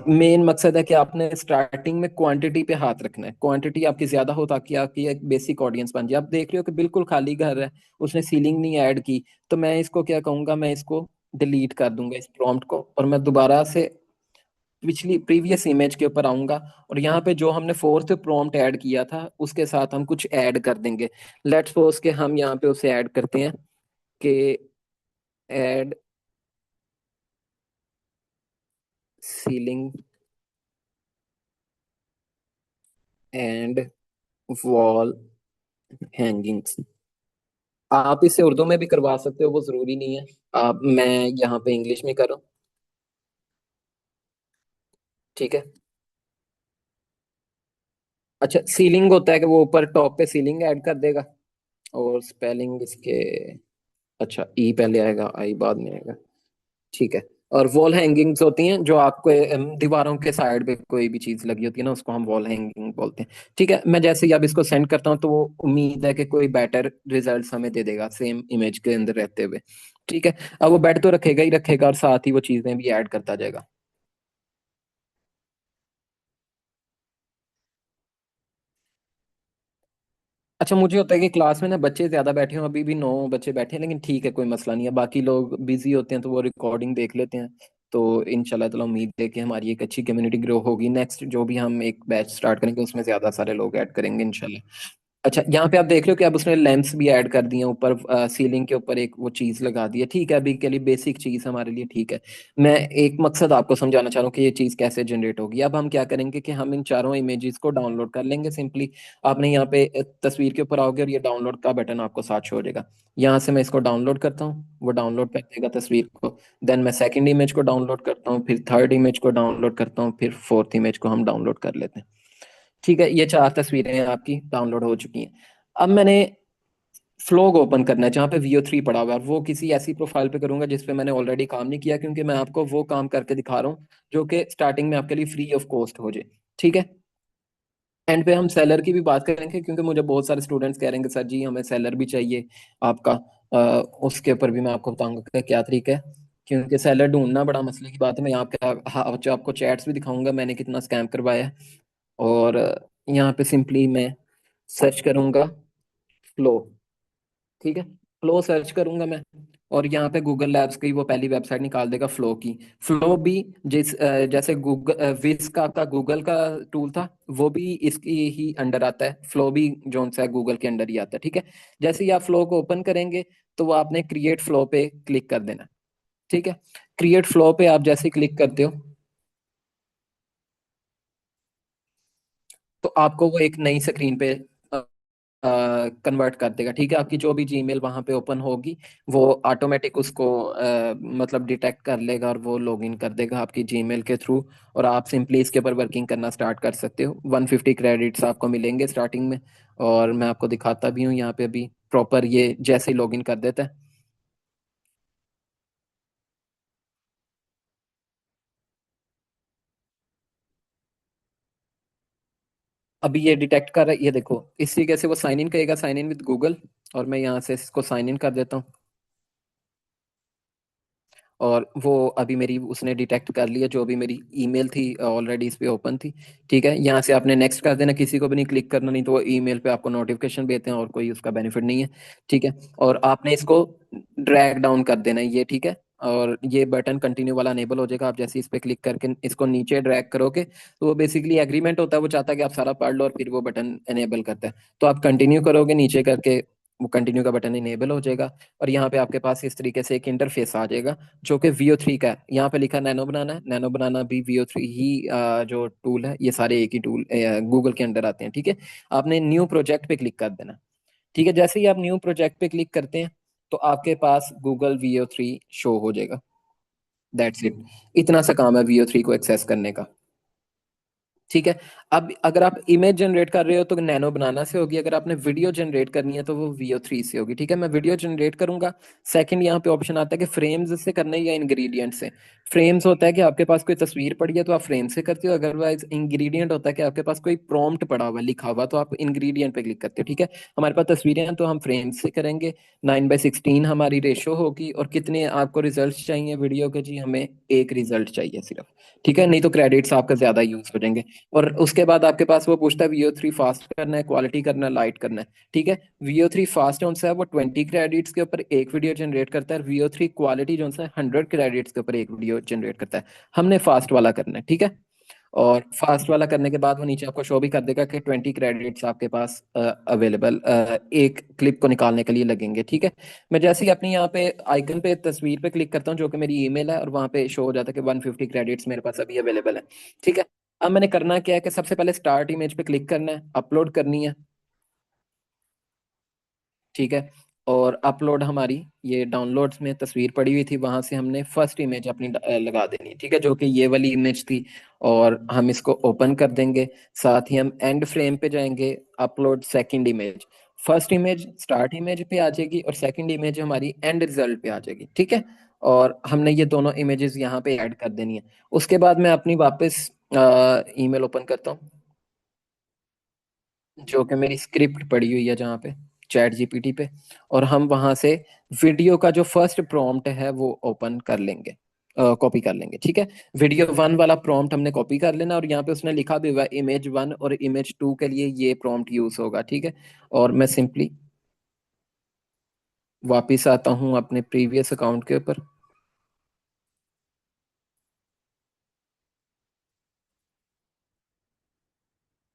मेन मकसद है कि आपने स्टार्टिंग में क्वांटिटी पे हाथ रखना है, क्वांटिटी आपकी ज्यादा हो ताकि आपकी एक बेसिक ऑडियंस बन जाए। आप देख रहे हो कि बिल्कुल खाली घर है, उसने सीलिंग नहीं ऐड की, तो मैं इसको क्या कहूंगा, मैं इसको डिलीट कर दूंगा इस प्रॉम्प्ट को, और मैं दोबारा से पिछली प्रीवियस इमेज के ऊपर आऊंगा, और यहाँ पे जो हमने फोर्थ प्रॉम्प्ट ऐड किया था उसके साथ हम कुछ ऐड कर देंगे। लेट्स सपोज के हम यहाँ पे उसे ऐड करते हैं कि add ceiling and wall hangings. आप इसे उर्दू में भी करवा सकते हो, वो जरूरी नहीं है। आप मैं यहाँ पे इंग्लिश में कर रहा हूँ, ठीक है। अच्छा, सीलिंग होता है कि वो ऊपर टॉप पे सीलिंग ऐड कर देगा, और स्पेलिंग इसके, अच्छा ई पहले आएगा आई बाद में आएगा, ठीक है। और वॉल हैंगिंग्स होती हैं जो आपको दीवारों के साइड पे कोई भी चीज लगी होती है ना, उसको हम वॉल हैंगिंग बोलते हैं, ठीक है। मैं जैसे ही अब इसको सेंड करता हूँ तो वो उम्मीद है कि कोई बेटर रिजल्ट्स हमें दे देगा सेम इमेज के अंदर रहते हुए, ठीक है। अब वो बेड तो रखेगा ही रखेगा, और साथ ही वो चीजें भी ऐड करता जाएगा। अच्छा, मुझे होता है कि क्लास में ना बच्चे ज्यादा बैठे हों, अभी भी 9 बच्चे बैठे हैं, लेकिन ठीक है, कोई मसला नहीं है। बाकी लोग बिजी होते हैं तो वो रिकॉर्डिंग देख लेते हैं। तो इंशाल्लाह ताला उम्मीद है कि हमारी एक अच्छी कम्युनिटी ग्रो होगी। नेक्स्ट जो भी हम एक बैच स्टार्ट करेंगे उसमें ज्यादा सारे लोग ऐड करेंगे इंशाल्लाह। अच्छा, यहाँ पे आप देख रहे हो कि अब उसने लैंप्स भी ऐड कर दिए हैं ऊपर, सीलिंग के ऊपर एक वो चीज लगा दी है। ठीक है, अभी के लिए बेसिक चीज हमारे लिए ठीक है। मैं एक मकसद आपको समझाना चाह रहा हूँ कि ये चीज कैसे जनरेट होगी। अब हम क्या करेंगे कि हम इन चारों इमेजेस को डाउनलोड कर लेंगे सिंपली। आपने यहाँ पे तस्वीर के ऊपर आओगे और ये डाउनलोड का बटन आपको साथ शो हो जाएगा। यहाँ से मैं इसको डाउनलोड करता हूँ, वो डाउनलोड कर देगा तस्वीर को। देन मैं सेकंड इमेज को डाउनलोड करता हूँ, फिर थर्ड इमेज को डाउनलोड करता हूँ, फिर फोर्थ इमेज को हम डाउनलोड कर लेते हैं। ठीक है, ये चार तस्वीरें आपकी डाउनलोड हो चुकी हैं। अब मैंने फ्लोग ओपन करना है जहाँ पे VO3 पड़ा हुआ है, और वो किसी ऐसी प्रोफाइल पे करूंगा जिस पे मैंने ऑलरेडी काम नहीं किया, क्योंकि मैं आपको वो काम करके दिखा रहा हूँ जो कि स्टार्टिंग में आपके लिए फ्री ऑफ कॉस्ट हो जाए। ठीक है। एंड पे हम सेलर की भी बात करेंगे, क्योंकि मुझे बहुत सारे स्टूडेंट्स कह रहे हैं कि सर जी हमें सेलर भी चाहिए आपका। उसके ऊपर भी मैं आपको बताऊंगा कि क्या तरीका है, क्योंकि सेलर ढूंढना बड़ा मसले की बात है। मैं आपको चैट्स भी दिखाऊंगा मैंने कितना स्कैम करवाया है। और यहाँ पे सिंपली मैं सर्च करूंगा फ्लो। ठीक है, फ्लो सर्च करूंगा मैं, और यहाँ पे गूगल लैब्स की वो पहली वेबसाइट निकाल देगा फ्लो की। फ्लो भी जैसे गूगल विज का गूगल का टूल था, वो भी इसकी ही अंडर आता है। फ्लो भी जो सा है गूगल के अंडर ही आता है। ठीक है, जैसे ही आप फ्लो को ओपन करेंगे तो वो आपने क्रिएट फ्लो पे क्लिक कर देना। ठीक है, क्रिएट फ्लो पे आप जैसे क्लिक करते हो तो आपको वो एक नई स्क्रीन पे कन्वर्ट कर देगा। ठीक है, आपकी जो भी जीमेल वहां पे ओपन होगी वो ऑटोमेटिक उसको मतलब डिटेक्ट कर लेगा और वो लॉगिन कर देगा आपकी जीमेल के थ्रू। और आप सिंपली इसके ऊपर वर्किंग करना स्टार्ट कर सकते हो। 150 क्रेडिट्स आपको मिलेंगे स्टार्टिंग में। और मैं आपको दिखाता भी हूँ यहाँ पे अभी प्रॉपर ये जैसे ही लॉगिन कर देता है। अभी ये डिटेक्ट कर रहा है, ये देखो इस तरीके से वो साइन इन करेगा, साइन इन विद गूगल। और मैं यहाँ से इसको साइन इन कर देता हूँ। और वो अभी मेरी उसने डिटेक्ट कर लिया, जो भी मेरी ईमेल थी ऑलरेडी इस पे ओपन थी। ठीक है, यहाँ से आपने नेक्स्ट कर देना, किसी को भी नहीं क्लिक करना, नहीं तो वो ईमेल पे आपको नोटिफिकेशन भेजते हैं और कोई उसका बेनिफिट नहीं है। ठीक है, और आपने इसको ड्रैग डाउन कर देना है ये। ठीक है, और ये बटन कंटिन्यू वाला अनेबल हो जाएगा। आप जैसे इस पे क्लिक करके इसको नीचे ड्रैग करोगे तो वो बेसिकली एग्रीमेंट होता है, वो चाहता है कि आप सारा पढ़ लो और फिर वो बटन अनेबल करता है। तो आप कंटिन्यू करोगे नीचे करके, वो कंटिन्यू का बटन इनेबल हो जाएगा। और यहाँ पे आपके पास इस तरीके से एक इंटरफेस आ जाएगा जो कि VO3 का है। यहाँ पे लिखा नैनो बनाना है, नैनो बनाना भी VO3 ही जो टूल है, ये सारे एक ही टूल गूगल के अंडर आते हैं। ठीक है, आपने न्यू प्रोजेक्ट पे क्लिक कर देना। ठीक है, जैसे ही आप न्यू प्रोजेक्ट पे क्लिक करते हैं तो आपके पास गूगल VO3 शो हो जाएगा। दैट्स इट, इतना सा काम है VO3 को एक्सेस करने का। ठीक है, अब अगर आप इमेज जनरेट कर रहे हो तो नैनो बनाना से होगी, अगर आपने वीडियो जनरेट करनी है तो वो VO3 से होगी। ठीक है, मैं वीडियो जनरेट करूंगा। सेकंड यहाँ पे ऑप्शन आता है कि फ्रेम्स से करना है या इंग्रेडिएंट से। फ्रेम्स होता है कि आपके पास कोई तस्वीर पड़ी है तो आप फ्रेम से करते हो, अदरवाइज इंग्रेडिएंट होता है कि आपके पास कोई प्रॉम्प्ट पड़ा हुआ है, लिखा हुआ, तो आप इंग्रेडिएंट पे क्लिक करते हो। ठीक है, हमारे पास तस्वीरें हैं तो हम फ्रेम से करेंगे। 9:16 हमारी रेशो होगी। और कितने आपको रिजल्ट चाहिए वीडियो के? जी हमें एक रिजल्ट चाहिए सिर्फ। ठीक है, नहीं तो क्रेडिट्स आपका ज्यादा यूज हो जाएंगे। और उसके बाद आपके पास वो पूछता है VO3 फास्ट करना है, क्वालिटी करना है, लाइट करना है। ठीक है, VO3 फास्ट जो सा है वो 20 क्रेडिट्स के ऊपर एक वीडियो जनरेट करता है। VO3 क्वालिटी जो सा है 100 क्रेडिट्स के ऊपर एक वीडियो जनरेट करता है। हमने फास्ट वाला करना है। ठीक है, और फास्ट वाला करने के बाद वो नीचे आपको शो भी कर देगा कि 20 क्रेडिट्स आपके पास अवेलेबल एक क्लिप को निकालने के लिए लगेंगे। ठीक है, मैं जैसे ही अपनी यहाँ पे आइकन पे तस्वीर पे क्लिक करता हूँ जो कि मेरी ईमेल है, और वहाँ पे शो हो जाता है कि 150 क्रेडिट्स मेरे पास अभी अवेलेबल है। ठीक है, अब मैंने करना क्या है कि सबसे पहले स्टार्ट इमेज पे क्लिक करना है, अपलोड करनी है। ठीक है, और अपलोड हमारी ये डाउनलोड्स में तस्वीर पड़ी हुई थी, वहां से हमने फर्स्ट इमेज अपनी लगा देनी है। ठीक है, जो कि ये वाली इमेज थी। और हम इसको ओपन कर देंगे। साथ ही हम एंड फ्रेम पे जाएंगे, upload second image. First image start image पे आ जाएगी और सेकंड इमेज हमारी एंड रिजल्ट पे आ जाएगी। ठीक है, और हमने ये दोनों इमेजेस यहाँ पे ऐड कर देनी है। उसके बाद मैं अपनी वापस ईमेल ओपन करता हूँ, जो कि मेरी स्क्रिप्ट पड़ी हुई है जहाँ पे चैट GPT पे। और हम वहां से वीडियो का जो फर्स्ट प्रॉम्प्ट है वो ओपन कर लेंगे। कॉपी कर लेंगे, ठीक है। वीडियो वन वाला प्रॉम्प्ट हमने कॉपी कर लेना, और यहाँ पे उसने लिखा भी हुआ है इमेज वन और इमेज टू के लिए ये प्रॉम्प्ट यूज होगा, ठीक है। और मैं सिंपली वापिस आता हूँ अपने प्रीवियस अकाउंट के ऊपर,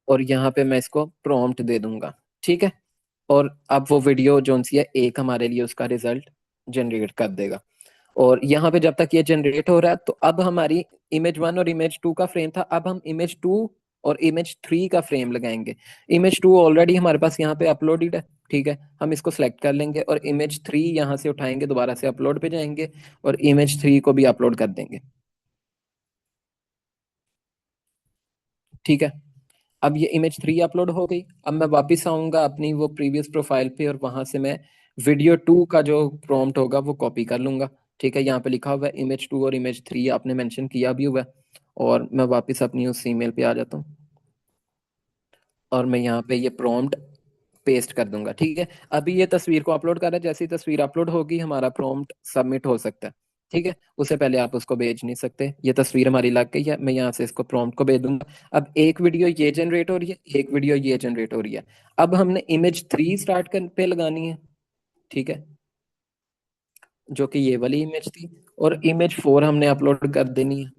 और यहाँ पे मैं इसको प्रॉम्प्ट दे दूंगा, ठीक है। और अब वो वीडियो जो सी है एक हमारे लिए उसका रिजल्ट जनरेट कर देगा। और यहाँ पे जब तक ये जनरेट हो रहा है, तो अब हमारी इमेज वन और इमेज टू का फ्रेम था, अब हम इमेज टू और इमेज थ्री का फ्रेम लगाएंगे। इमेज टू ऑलरेडी हमारे पास यहाँ पे अपलोडेड है, ठीक है। हम इसको सेलेक्ट कर लेंगे और इमेज थ्री यहाँ से उठाएंगे, दोबारा से अपलोड पे जाएंगे और इमेज थ्री को भी अपलोड कर देंगे, ठीक है। अब ये इमेज थ्री अपलोड हो गई। अब मैं वापस आऊंगा अपनी वो प्रीवियस प्रोफाइल पे, और वहां से मैं वीडियो टू का जो प्रॉम्प्ट होगा वो कॉपी कर लूंगा, ठीक है। यहाँ पे लिखा हुआ है इमेज टू और इमेज थ्री, आपने मेंशन किया भी हुआ है। और मैं वापस अपनी उस ईमेल पे आ जाता हूँ, और मैं यहाँ पे ये प्रॉम्प्ट पेस्ट कर दूंगा, ठीक है। अभी ये तस्वीर को अपलोड कर रहा है, जैसे ही तस्वीर अपलोड होगी हमारा प्रॉम्प्ट सबमिट हो सकता है, ठीक है। उससे पहले आप उसको भेज नहीं सकते। ये तस्वीर हमारी लग गई है, मैं यहाँ से इसको प्रॉम्प्ट को भेज दूंगा। अब एक वीडियो ये जनरेट हो रही है, एक वीडियो ये जनरेट हो रही है। अब हमने इमेज थ्री स्टार्ट कर पे लगानी है, ठीक है, जो कि ये वाली इमेज थी। और इमेज फोर हमने अपलोड कर देनी है,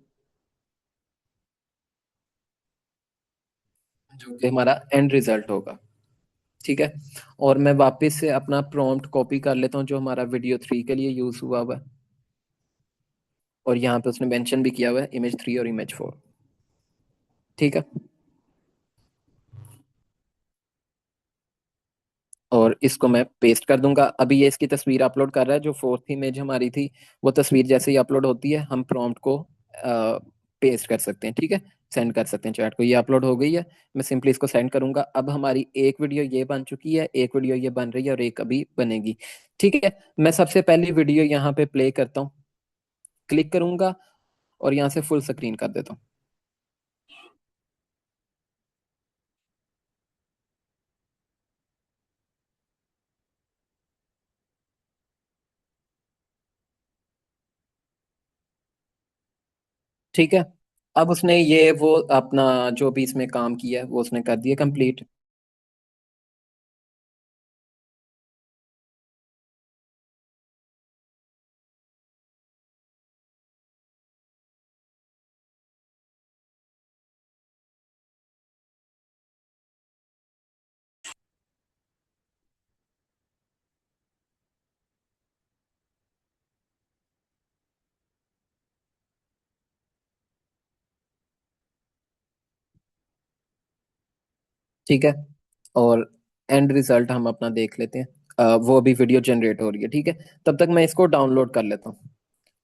जो कि हमारा एंड रिजल्ट होगा, ठीक है। और मैं वापस से अपना प्रॉम्प्ट कॉपी कर लेता हूँ जो हमारा वीडियो थ्री के लिए यूज हुआ हुआ है। और यहाँ पे उसने मेंशन भी किया हुआ है इमेज थ्री और इमेज फोर, ठीक है। और इसको मैं पेस्ट कर दूंगा। अभी ये इसकी तस्वीर अपलोड कर रहा है, जो फोर्थ इमेज हमारी थी वो तस्वीर जैसे ही अपलोड होती है हम प्रॉम्प्ट को पेस्ट कर सकते हैं, ठीक है। सेंड कर सकते हैं चैट को। ये अपलोड हो गई है, मैं सिंपली इसको सेंड करूंगा। अब हमारी एक वीडियो ये बन चुकी है, एक वीडियो ये बन रही है, और एक अभी बनेगी, ठीक है। मैं सबसे पहली वीडियो यहाँ पे प्ले करता हूँ, क्लिक करूंगा और यहाँ से फुल स्क्रीन कर देता हूँ। ठीक है। अब उसने ये वो अपना जो भी इसमें काम किया है वो उसने कर दिया कंप्लीट। ठीक है। और एंड रिजल्ट हम अपना देख लेते हैं। वो अभी वीडियो जनरेट हो रही है, ठीक है। तब तक मैं इसको डाउनलोड कर लेता हूँ।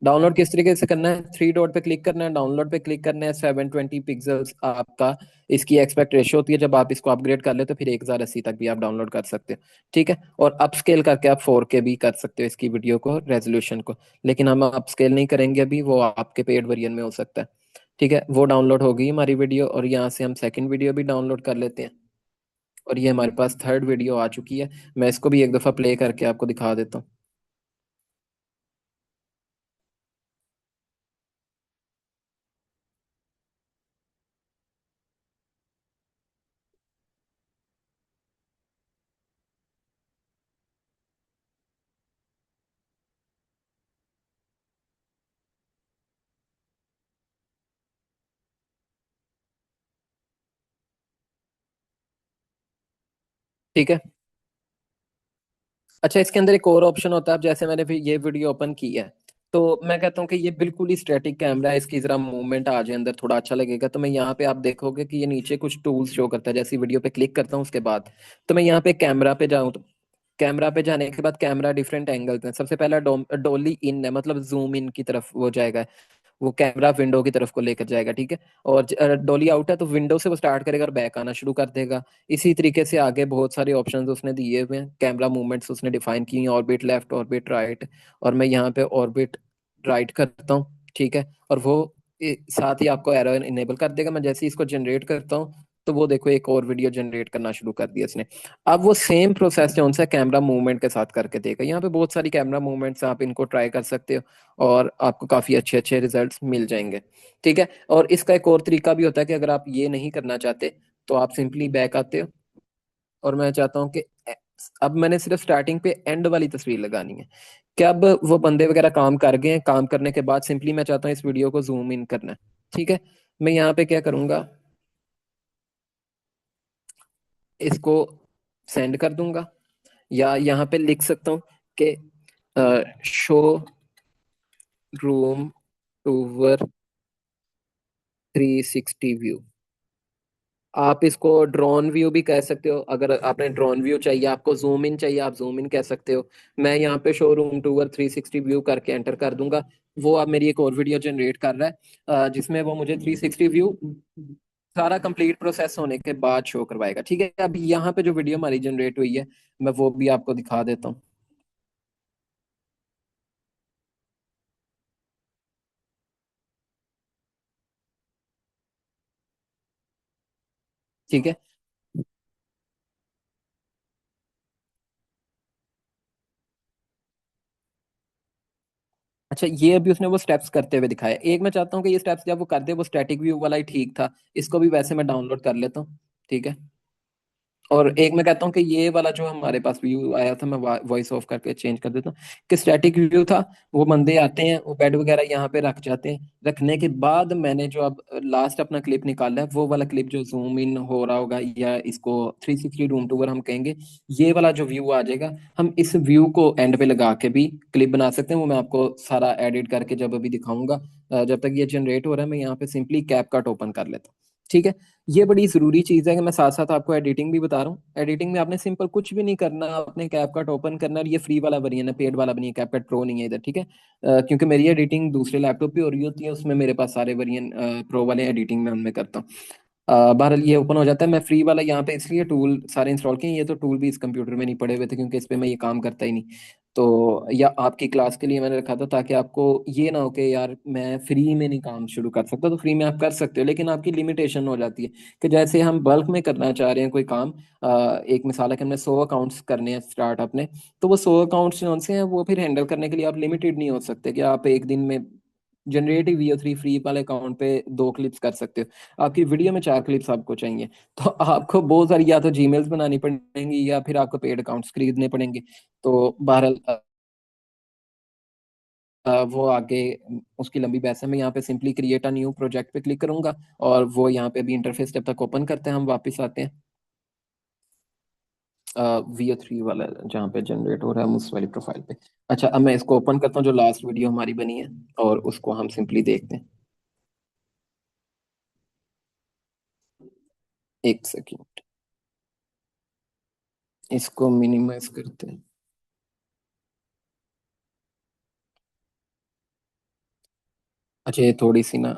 डाउनलोड किस तरीके से करना है, थ्री डॉट पे क्लिक करना है, डाउनलोड पे क्लिक करना है। 720 पिक्सल्स आपका इसकी एक्सपेक्ट रेशियो होती है। जब आप इसको अपग्रेड कर ले तो फिर 1080 तक भी आप डाउनलोड कर सकते हो, ठीक है। और अपस्केल करके आप 4K भी कर सकते हो इसकी वीडियो को, रेजोल्यूशन को। लेकिन हम अपस्केल नहीं करेंगे अभी, वो आपके पेड वेरिएंट में हो सकता है, ठीक है। वो डाउनलोड हो गई हमारी वीडियो, और यहाँ से हम सेकंड वीडियो भी डाउनलोड कर लेते हैं। और ये हमारे पास थर्ड वीडियो आ चुकी है। मैं इसको भी एक दफा प्ले करके आपको दिखा देता हूँ। ठीक है। अच्छा, इसके अंदर एक और ऑप्शन होता है। अब जैसे मैंने भी ये वीडियो ओपन की है, तो मैं कहता हूँ कि ये बिल्कुल ही स्टैटिक कैमरा है, इसकी जरा मूवमेंट आ जाए अंदर थोड़ा अच्छा लगेगा। तो मैं यहाँ पे आप देखोगे कि ये नीचे कुछ टूल्स शो करता है। जैसे वीडियो पे क्लिक करता हूँ उसके बाद, तो मैं यहाँ पे कैमरा पे जाऊँ, तो कैमरा पे जाने के बाद कैमरा डिफरेंट एंगल्स है। सबसे पहला डोली इन है, मतलब जूम इन की तरफ वो जाएगा, वो कैमरा विंडो की तरफ को लेकर जाएगा, ठीक है। और डॉली आउट है तो विंडो से वो स्टार्ट करेगा और बैक आना शुरू कर देगा। इसी तरीके से आगे बहुत सारे ऑप्शंस उसने दिए हुए हैं, कैमरा मूवमेंट्स उसने डिफाइन की हैं, ऑर्बिट लेफ्ट, ऑर्बिट राइट। और मैं यहाँ पे ऑर्बिट राइट करता हूँ, ठीक है। और वो साथ ही आपको एरो इनेबल कर देगा। मैं जैसे ही इसको जनरेट करता हूँ, तो वो देखो एक और वीडियो जनरेट करना शुरू कर दिया इसने। अब वो सेम प्रोसेस जो उनसे कैमरा मूवमेंट के साथ करके देगा। यहाँ पे बहुत सारी कैमरा मूवमेंट्स आप इनको ट्राई कर सकते हो और आपको काफी अच्छे अच्छे रिजल्ट्स मिल जाएंगे। ठीक है। और इसका एक और तरीका भी होता है कि अगर आप ये नहीं करना चाहते तो आप सिंपली बैक आते हो और मैं चाहता हूँ कि अब मैंने सिर्फ स्टार्टिंग पे एंड वाली तस्वीर लगानी है कि अब वो बंदे वगैरह काम कर गए हैं। काम करने के बाद सिंपली मैं चाहता हूँ इस वीडियो को जूम इन करना है। ठीक है। मैं यहाँ पे क्या करूंगा, इसको सेंड कर दूंगा या यहाँ पे लिख सकता हूँ कि शो रूम टूवर 360 व्यू। आप इसको ड्रोन व्यू भी कह सकते हो। अगर आपने ड्रोन व्यू चाहिए, आपको जूम इन चाहिए, आप जूम इन कह सकते हो। मैं यहाँ पे शोरूम टूर 360 व्यू करके एंटर कर दूंगा। वो अब मेरी एक और वीडियो जनरेट कर रहा है जिसमें वो मुझे 360 व्यू सारा कंप्लीट प्रोसेस होने के बाद शो करवाएगा। ठीक है। अब यहाँ पे जो वीडियो हमारी जनरेट हुई है मैं वो भी आपको दिखा देता हूँ। ठीक है। अच्छा, ये अभी उसने वो स्टेप्स करते हुए दिखाया। एक मैं चाहता हूँ कि ये स्टेप्स जब वो कर दे वो स्टैटिक व्यू वाला ही ठीक था। इसको भी वैसे मैं डाउनलोड कर लेता हूँ। ठीक है। और एक मैं कहता हूँ कि ये वाला जो हमारे पास व्यू आया था मैं वॉइस ऑफ करके चेंज कर देता हूँ कि स्टैटिक व्यू था। वो बंदे आते हैं, वो बेड वगैरह यहाँ पे रख जाते हैं। रखने के बाद मैंने जो अब लास्ट अपना क्लिप निकाला है वो वाला क्लिप जो जूम इन हो रहा होगा या इसको 360 रूम टूर हम कहेंगे, ये वाला जो व्यू आ जाएगा हम इस व्यू को एंड पे लगा के भी क्लिप बना सकते हैं। वो मैं आपको सारा एडिट करके जब अभी दिखाऊंगा। जब तक ये जनरेट हो रहा है मैं यहाँ पे सिंपली कैप कट ओपन कर लेता हूँ। ठीक है। ये बड़ी जरूरी चीज है कि मैं साथ साथ आपको एडिटिंग भी बता रहा हूँ। एडिटिंग में आपने सिंपल कुछ भी नहीं करना, आपने कैपकट ओपन करना और ये फ्री वाला वेरिएंट है, पेड वाला भी नहीं है, कैपकट प्रो नहीं है इधर। ठीक है। क्योंकि मेरी एडिटिंग दूसरे लैपटॉप पे हो रही होती है, उसमें मेरे पास सारे वेरिएंट प्रो वाले एडिटिंग में उनमें करता हूँ। बहरहाल ये ओपन हो जाता है। मैं फ्री वाला यहाँ पे इसलिए टूल सारे इंस्टॉल किए, ये तो टूल भी इस कंप्यूटर में नहीं पड़े हुए थे क्योंकि इस पे मैं ये काम करता ही नहीं। तो या आपकी क्लास के लिए मैंने रखा था ताकि आपको ये ना हो कि यार मैं फ्री में नहीं काम शुरू कर सकता। तो फ्री में आप कर सकते हो लेकिन आपकी लिमिटेशन हो जाती है कि जैसे हम बल्क में करना चाह रहे हैं कोई काम। एक मिसाल है कि हमने 100 अकाउंट्स करने हैं स्टार्ट अपने। तो वो 100 अकाउंट्स जो से हैं वो फिर हैंडल करने के लिए आप लिमिटेड नहीं हो सकते कि आप एक दिन में जनरेटिव VO3 फ्री वाले अकाउंट पे 2 क्लिप्स कर सकते हो। आपकी वीडियो में 4 क्लिप्स आपको चाहिए तो आपको बहुत सारी या तो जीमेल्स बनानी पड़ेंगी या फिर आपको पेड अकाउंट्स खरीदने पड़ेंगे। तो बहरहाल वो आगे उसकी लंबी बहस है। मैं यहाँ पे simply create a new project पे क्लिक करूंगा और वो यहाँ पे भी इंटरफेस जब तक ओपन करते हैं हम वापस आते हैं VO3 वाला जहाँ पे जनरेट हो रहा है हम उस वाली प्रोफाइल पे। अच्छा, अब मैं इसको ओपन करता हूँ जो लास्ट वीडियो हमारी बनी है और उसको हम सिंपली देखते हैं। एक सेकेंड, इसको मिनिमाइज करते हैं। अच्छा, ये थोड़ी सी ना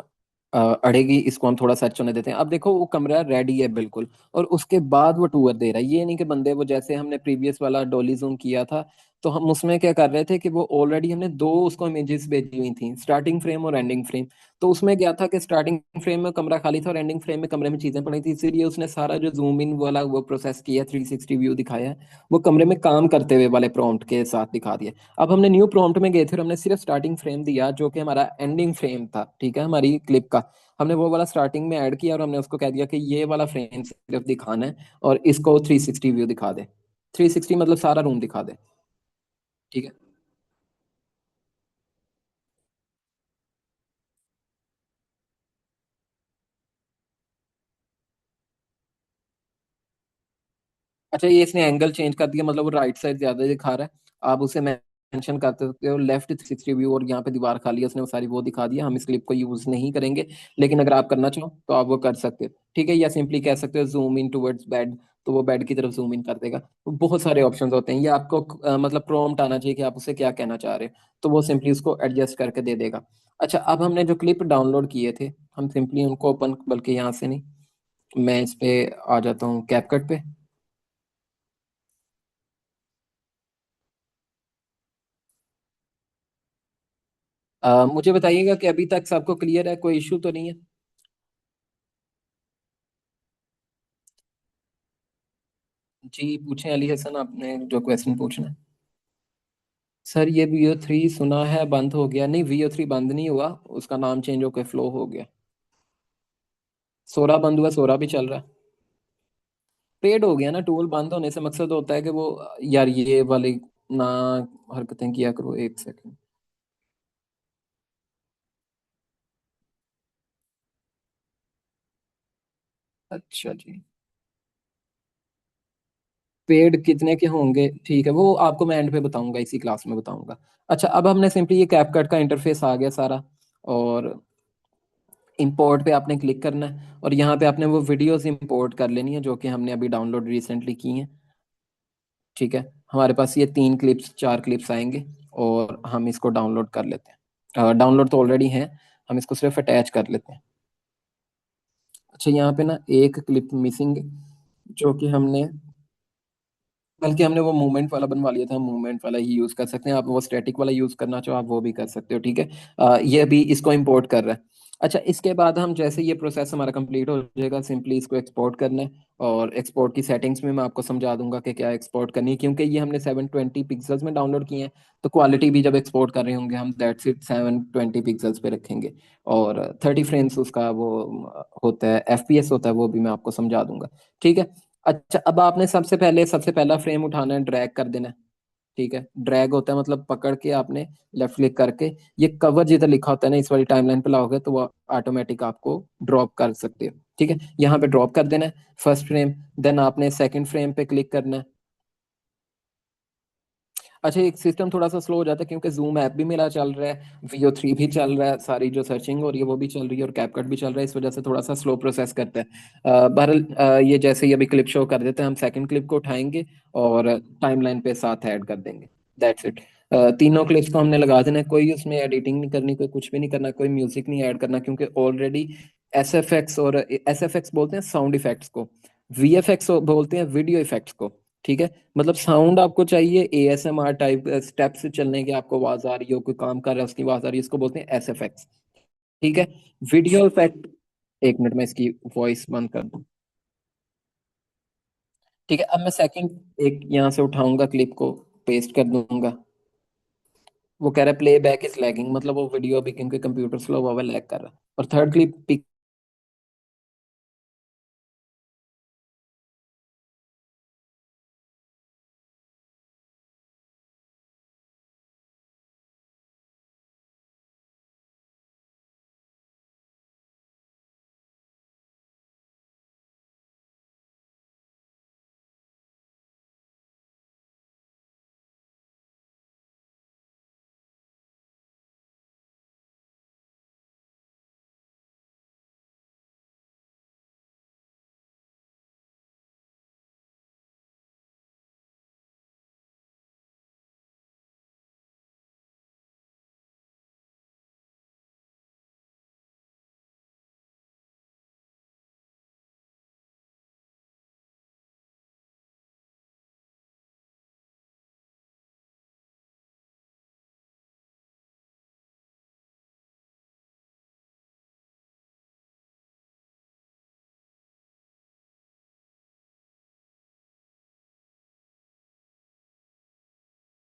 अड़ेगी, इसको हम थोड़ा सर्च होने देते हैं। अब देखो वो कमरा रेडी है बिल्कुल और उसके बाद वो टूर दे रहा है। ये नहीं कि बंदे वो जैसे हमने प्रीवियस वाला डॉली जूम किया था तो हम उसमें क्या कर रहे थे कि वो ऑलरेडी हमने दो उसको इमेजेस भेजी हुई थी, स्टार्टिंग फ्रेम और एंडिंग फ्रेम। तो उसमें क्या था कि स्टार्टिंग फ्रेम में कमरा खाली था और एंडिंग फ्रेम में कमरे में चीजें पड़ी थी, इसीलिए उसने सारा जो जूम इन वाला वो प्रोसेस किया, 360 व्यू दिखाया है, वो कमरे में काम करते हुए वाले प्रॉम्प्ट के साथ दिखा दिया। अब हमने न्यू प्रॉम्प्ट में गए थे और हमने सिर्फ स्टार्टिंग फ्रेम दिया जो कि हमारा एंडिंग फ्रेम था। ठीक है, हमारी क्लिप का हमने वो वाला स्टार्टिंग में ऐड किया और हमने उसको कह दिया कि ये वाला फ्रेम सिर्फ दिखाना है और इसको 360 व्यू दिखा दे। 360 मतलब सारा रूम दिखा दे। ठीक है। अच्छा, ये इसने एंगल चेंज कर दिया, मतलब वो राइट साइड ज्यादा दिखा रहा है। आप उसे मेंशन कर सकते हो लेफ्ट 360 व्यू और यहाँ पे दीवार खाली है उसने वो सारी वो दिखा दिया। हम इस क्लिप को यूज नहीं करेंगे लेकिन अगर आप करना चाहो तो आप वो कर सकते हो। ठीक है। या सिंपली कह सकते हो जूम इन टुवर्ड्स बेड, तो वो बेड की तरफ जूम इन कर देगा। तो बहुत सारे ऑप्शंस होते हैं। ये आपको मतलब प्रॉम्प्ट आना चाहिए कि आप उसे क्या कहना चाह रहे हो, तो वो सिंपली उसको एडजस्ट करके दे देगा। अच्छा, अब हमने जो क्लिप डाउनलोड किए थे हम सिंपली उनको ओपन, बल्कि यहाँ से नहीं, मैं इस पे आ जाता हूँ कैपकट पे। मुझे बताइएगा कि अभी तक सबको क्लियर है, कोई इशू तो नहीं है। जी पूछें अली हसन, आपने जो क्वेश्चन पूछना है। सर ये VO3 सुना है बंद हो गया, नहीं VO3 बंद नहीं हुआ, उसका नाम चेंज होकर फ्लो हो गया। सोरा बंद हुआ, सोरा भी चल रहा है। पेड हो गया ना टूल, बंद होने से मकसद होता है कि वो, यार ये वाली ना हरकतें किया करो, एक सेकंड। अच्छा जी। पेड कितने के होंगे, ठीक है, वो आपको मैं एंड पे बताऊंगा, इसी क्लास में बताऊंगा। अच्छा, अब हमने सिंपली ये कैपकट का इंटरफेस आ गया सारा, और इंपोर्ट पे आपने क्लिक करना है, और यहाँ पे आपने वो वीडियोस इंपोर्ट कर लेनी है जो कि हमने अभी डाउनलोड रिसेंटली की हैं। ठीक है, हमारे पास ये 3 क्लिप्स 4 क्लिप्स आएंगे, और हम इसको डाउनलोड कर लेते हैं। डाउनलोड तो ऑलरेडी है, हम इसको सिर्फ अटैच कर लेते हैं। अच्छा, यहाँ पे ना एक क्लिप मिसिंग है, जो कि हमने, बल्कि हमने वो मूवमेंट वाला बनवा लिया था, मूवमेंट वाला ही यूज कर सकते हैं। आप वो स्टैटिक वाला यूज करना चाहो आप वो भी कर सकते हो, ठीक है। ये भी इसको इंपोर्ट कर रहा है। अच्छा, इसके बाद हम जैसे ये प्रोसेस हमारा कंप्लीट हो जाएगा, सिंपली इसको एक्सपोर्ट करना है। और एक्सपोर्ट की सेटिंग्स में मैं आपको समझा दूंगा कि क्या एक्सपोर्ट करनी है, क्योंकि ये हमने 720 पिक्सल्स में डाउनलोड किए हैं। तो क्वालिटी भी जब एक्सपोर्ट कर रहे होंगे हम, दैट्स इट, 720 पिक्सल्स पे रखेंगे। और 30 फ्रेम्स उसका वो होता है, FPS होता है, वो भी मैं आपको समझा दूंगा। ठीक है। अच्छा, अब आपने सबसे पहला फ्रेम उठाना है, ड्रैग कर देना है। ठीक है, ड्रैग होता है मतलब पकड़ के आपने लेफ्ट क्लिक करके, ये कवर जिधर लिखा होता है ना, इस वाली टाइमलाइन पे लाओगे तो वो ऑटोमेटिक आपको ड्रॉप कर सकते हो। ठीक है, यहाँ पे ड्रॉप कर देना है फर्स्ट फ्रेम। देन आपने सेकंड फ्रेम पे क्लिक करना है। अच्छा, एक सिस्टम थोड़ा सा स्लो हो जाता है क्योंकि जूम ऐप भी मेरा चल रहा है, VO3 भी चल रहा है, सारी जो सर्चिंग हो रही है वो भी चल रही है, और कैपकट भी चल रहा है, इस वजह से थोड़ा सा स्लो प्रोसेस करता है। बहरहाल, ये जैसे ही अभी क्लिप शो कर देते हैं, हम सेकंड क्लिप को उठाएंगे और टाइमलाइन पे साथ ऐड कर देंगे। That's it. तीनों क्लिप्स को हमने लगा देना है, कोई उसमें एडिटिंग नहीं करनी, कोई कुछ भी नहीं करना, कोई म्यूजिक नहीं ऐड करना, क्योंकि ऑलरेडी SFX, और SFX बोलते हैं साउंड इफेक्ट्स को, VFX बोलते हैं वीडियो इफेक्ट्स को। ठीक है, मतलब साउंड आपको चाहिए ASMR टाइप स्टेप्स चलने की, आपको आवाज आ रही हो, कोई काम कर रहा है उसकी आवाज आ रही है, इसको बोलते हैं SFX। ठीक है, वीडियो इफेक्ट, एक मिनट में इसकी वॉइस बंद कर दूं। ठीक है, अब मैं सेकंड एक यहाँ से उठाऊंगा, क्लिप को पेस्ट कर दूंगा। वो कह रहा है प्ले बैक इज लैगिंग, मतलब वो वीडियो अभी क्योंकि कंप्यूटर स्लो हुआ हुआ लैग कर रहा है। और थर्ड क्लिप